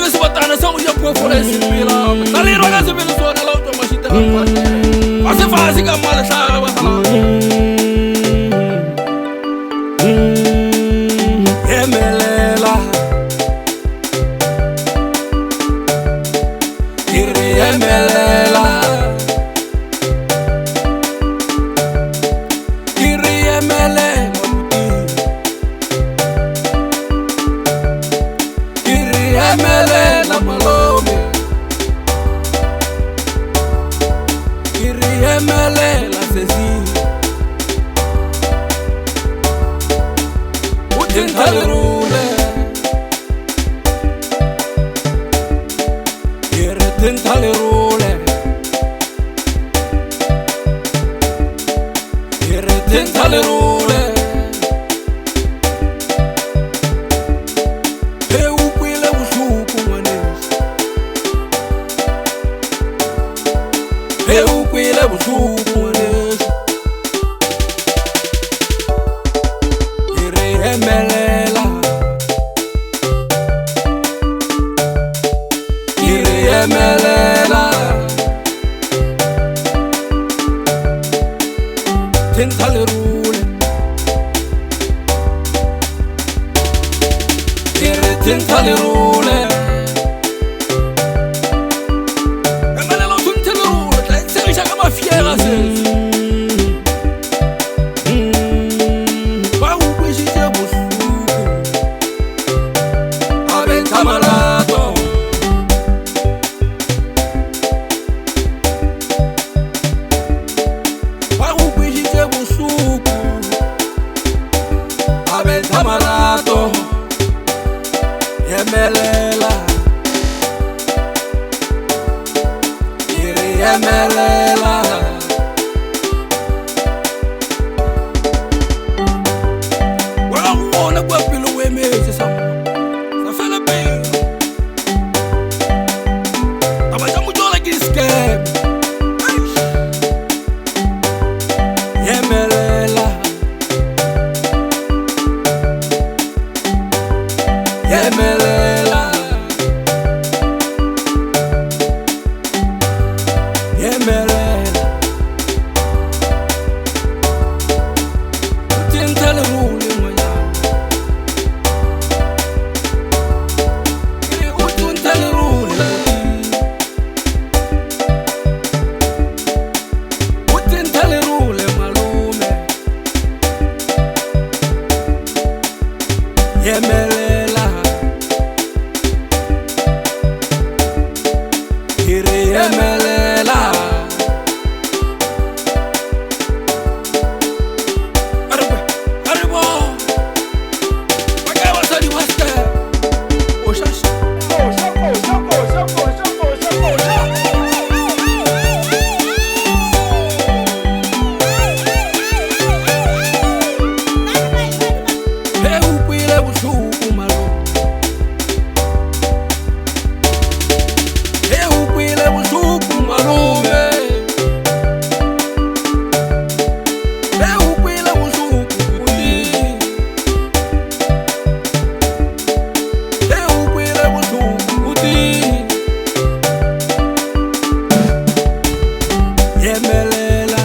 Ora si batana sa uya po fore si pila. Tali roga se belo sona la auto machita la parte. Ase fasi ka mala sa ba hala. Emelela. Kiri emelela. Kiri emelela. Emelela malome, kiri emelela sesi, utintalirule, kiri tintalirule, kiri tintalirule. Eu kwile busuku manesh Kiri emelela Kiri emelela Tintalirule Kiri tintalirule Fiera ses Ba ukwishite busuku Abenta malato Ba ukwishite busuku Abenta malato Yemelela Kiri yemelela Yemelela Yemelela Yemelela Utintalirule moya Utintalirule Utintalirule malume Yemelela Kiri yemelela Arriba Pagaba sali wasta Oshash Eu kwile busuku malo Eu kwile busuku malume Eu kwile busuku kuti Eu kwile busuku kuti Yemelela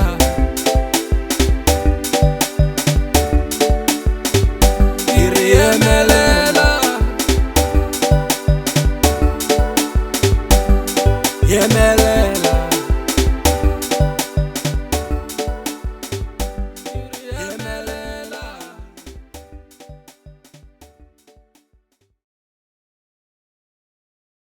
Kiri yemelela Yemelela